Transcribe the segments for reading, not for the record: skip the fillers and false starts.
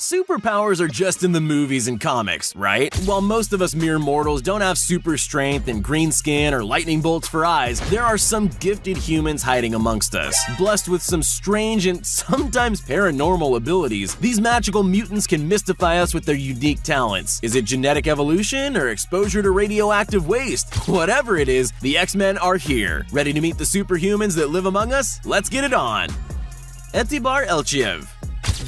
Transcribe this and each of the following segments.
Superpowers are just in the movies and comics, right? While most of us mere mortals don't have super strength and green skin or lightning bolts for eyes, there are some gifted humans hiding amongst us. Blessed with some strange and sometimes paranormal abilities, these magical mutants can mystify us with their unique talents. Is it genetic evolution or exposure to radioactive waste? Whatever it is, the X-Men are here. Ready to meet the superhumans that live among us? Let's get it on! Etibar El Chief.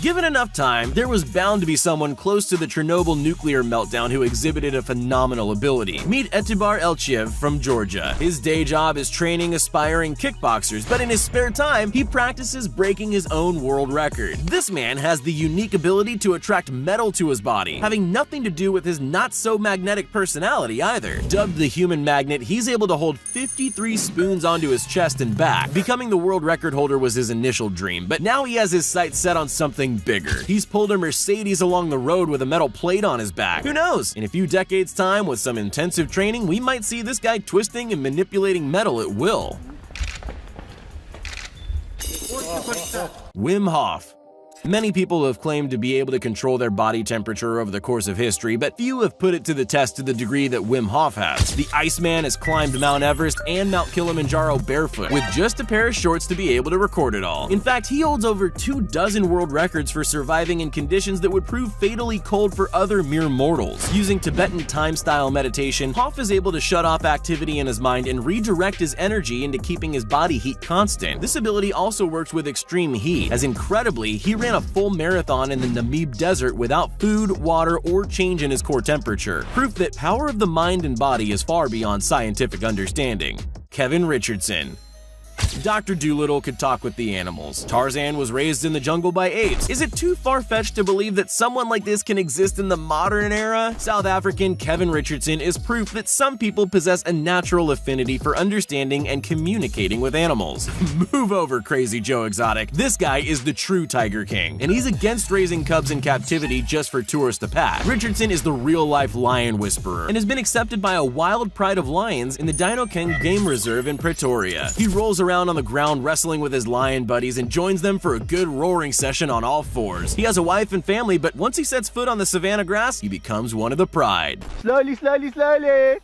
Given enough time, there was bound to be someone close to the Chernobyl nuclear meltdown who exhibited a phenomenal ability. Meet Etibar El Chief from Georgia. His day job is training aspiring kickboxers, but in his spare time, he practices breaking his own world record. This man has the unique ability to attract metal to his body, having nothing to do with his not-so-magnetic personality either. Dubbed the Human Magnet, he's able to hold 53 spoons onto his chest and back. Becoming the world record holder was his initial dream, but now he has his sights set on something bigger. He's pulled a Mercedes along the road with a metal plate on his back. Who knows? In a few decades' time, with some intensive training, we might see this guy twisting and manipulating metal at will. Wim Hof. Many people have claimed to be able to control their body temperature over the course of history, but few have put it to the test to the degree that Wim Hof has. The Iceman has climbed Mount Everest and Mount Kilimanjaro barefoot, with just a pair of shorts to be able to record it all. In fact, he holds over 24 world records for surviving in conditions that would prove fatally cold for other mere mortals. Using Tibetan time-style meditation, Hof is able to shut off activity in his mind and redirect his energy into keeping his body heat constant. This ability also works with extreme heat, as incredibly, he ran a full marathon in the Namib desert without food, water, or change in his core temperature. Proof that power of the mind and body is far beyond scientific understanding. Kevin Richardson. Dr. Dolittle could talk with the animals. Tarzan was raised in the jungle by apes. Is it too far-fetched to believe that someone like this can exist in the modern era? South African Kevin Richardson is proof that some people possess a natural affinity for understanding and communicating with animals. Move over, Crazy Joe Exotic. This guy is the true Tiger King, and he's against raising cubs in captivity just for tourists to pat. Richardson is the real-life lion whisperer and has been accepted by a wild pride of lions in the Dino King Game Reserve in Pretoria. He rolls around on the ground wrestling with his lion buddies and joins them for a good roaring session on all fours. He has a wife and family, but once he sets foot on the savannah grass, he becomes one of the pride. Slowly, slowly, slowly.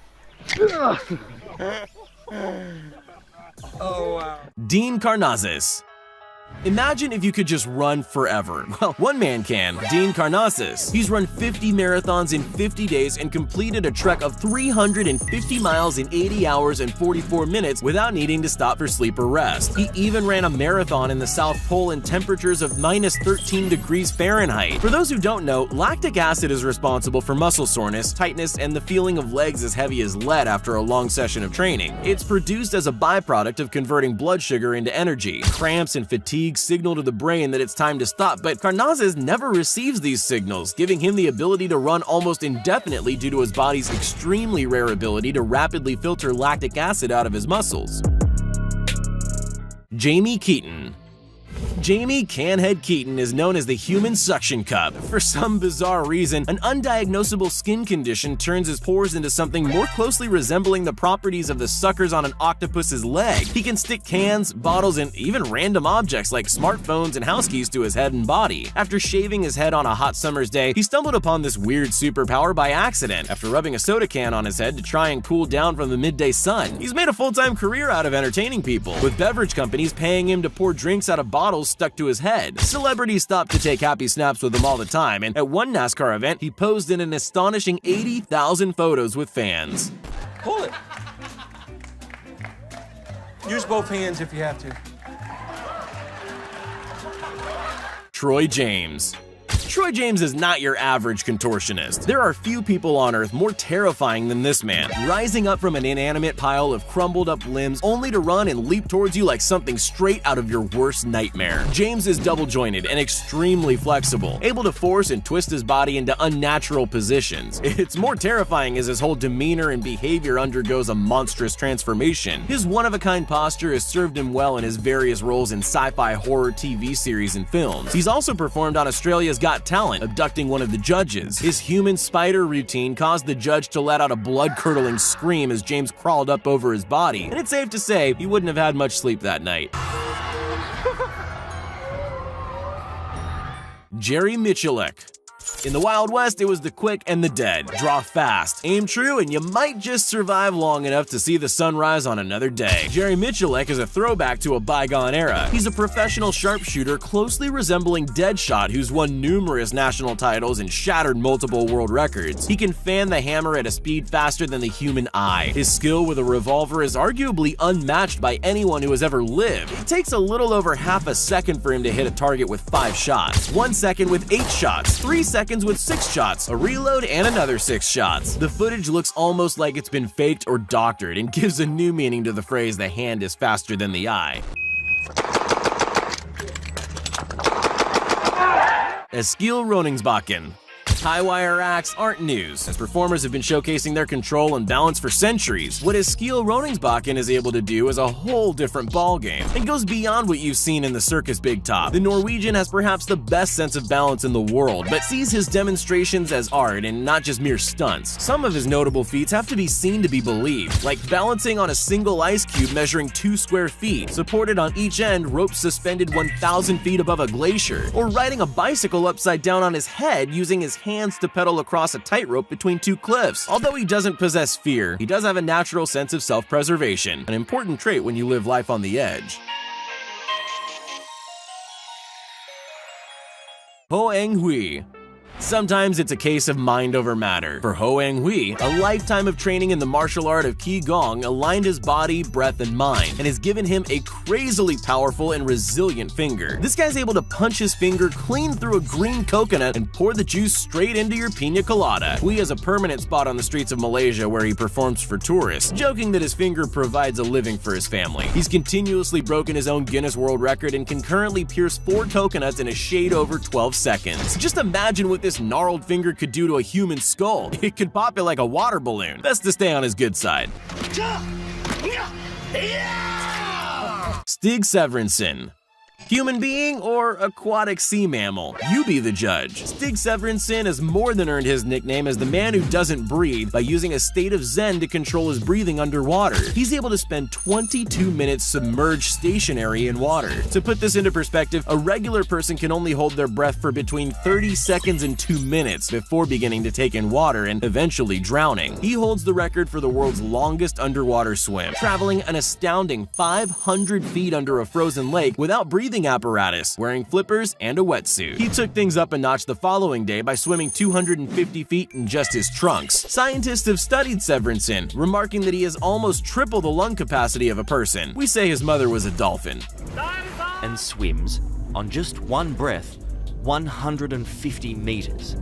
Oh, wow. Dean Karnazes. Imagine if you could just run forever. Well, one man can, Dean Karnazes. He's run 50 marathons in 50 days and completed a trek of 350 miles in 80 hours and 44 minutes without needing to stop for sleep or rest. He even ran a marathon in the South Pole in temperatures of -13 degrees Fahrenheit. For those who don't know, lactic acid is responsible for muscle soreness, tightness, and the feeling of legs as heavy as lead after a long session of training. It's produced as a byproduct of converting blood sugar into energy. Cramps and fatigue signal to the brain that it's time to stop, but Karnazes never receives these signals, giving him the ability to run almost indefinitely due to his body's extremely rare ability to rapidly filter lactic acid out of his muscles. Jamie Keaton. Jamie Canhead Keaton is known as the human suction cup. For some bizarre reason, an undiagnosable skin condition turns his pores into something more closely resembling the properties of the suckers on an octopus's leg. He can stick cans, bottles, and even random objects like smartphones and house keys to his head and body. After shaving his head on a hot summer's day, he stumbled upon this weird superpower by accident after rubbing a soda can on his head to try and cool down from the midday sun. He's made a full-time career out of entertaining people, with beverage companies paying him to pour drinks out of bottles stuck to his head. Celebrities stopped to take happy snaps with him all the time, and at one NASCAR event, he posed in an astonishing 80,000 photos with fans. Pull it. Use both hands if you have to. Troy James. Troy James is not your average contortionist. There are few people on Earth more terrifying than this man, rising up from an inanimate pile of crumbled up limbs only to run and leap towards you like something straight out of your worst nightmare. James is double-jointed and extremely flexible, able to force and twist his body into unnatural positions. It's more terrifying as his whole demeanor and behavior undergoes a monstrous transformation. His one-of-a-kind posture has served him well in his various roles in sci-fi horror TV series and films. He's also performed on Australia's Got Talent, abducting one of the judges. His human spider routine caused the judge to let out a blood-curdling scream as James crawled up over his body, and it's safe to say he wouldn't have had much sleep that night. Mitchuleck. In the Wild West, it was the quick and the dead. Draw fast, aim true, and you might just survive long enough to see the sunrise on another day. Jerry mitchuleck is a throwback to a bygone era. He's a professional sharpshooter closely resembling Deadshot, who's won numerous national titles and shattered multiple world records. He can fan the hammer at a speed faster than the human eye. His skill with a revolver is arguably unmatched by anyone who has ever lived. It takes a little over half a second for him to hit a target with 5 shots, 1 second with 8 shots, 3 seconds with 6 shots, a reload, and another 6 shots. The footage looks almost like it's been faked or doctored and gives a new meaning to the phrase "the hand is faster than the eye." Etibar El Chief. High-wire acts aren't news, as performers have been showcasing their control and balance for centuries. What Etibar El Chief is able to do is a whole different ballgame, and goes beyond what you've seen in the circus big top. The Norwegian has perhaps the best sense of balance in the world, but sees his demonstrations as art and not just mere stunts. Some of his notable feats have to be seen to be believed, like balancing on a single ice cube measuring 2 square feet, supported on each end, ropes suspended 1,000 feet above a glacier, or riding a bicycle upside down on his head using his hands to pedal across a tightrope between 2 cliffs. Although he doesn't possess fear, he does have a natural sense of self-preservation, an important trait when you live life on the edge. Ho Ang Hui. Sometimes it's a case of mind over matter. For Ho Ang Hui, a lifetime of training in the martial art of Gong aligned his body, breath, and mind, and has given him a crazily powerful and resilient finger. This guy's able to punch his finger clean through a green coconut and pour the juice straight into your pina colada. Hui has a permanent spot on the streets of Malaysia where he performs for tourists, joking that his finger provides a living for his family. He's continuously broken his own Guinness World Record and can currently pierce 4 coconuts in a shade over 12 seconds. Just imagine what this gnarled finger could do to a human skull. It could pop it like a water balloon. Best to stay on his good side. Stig Severinsen. Human being or aquatic sea mammal? You be the judge. Stig Severinsen has more than earned his nickname as the man who doesn't breathe by using a state of zen to control his breathing underwater. He's able to spend 22 minutes submerged stationary in water. To put this into perspective, a regular person can only hold their breath for between 30 seconds and 2 minutes before beginning to take in water and eventually drowning. He holds the record for the world's longest underwater swim, traveling an astounding 500 feet under a frozen lake without breathing apparatus, wearing flippers and a wetsuit. He took things up a notch the following day by swimming 250 feet in just his trunks. Scientists have studied Severinsen, remarking that he has almost triple the lung capacity of a person. We say his mother was a dolphin. And swims, on just one breath, 150 meters.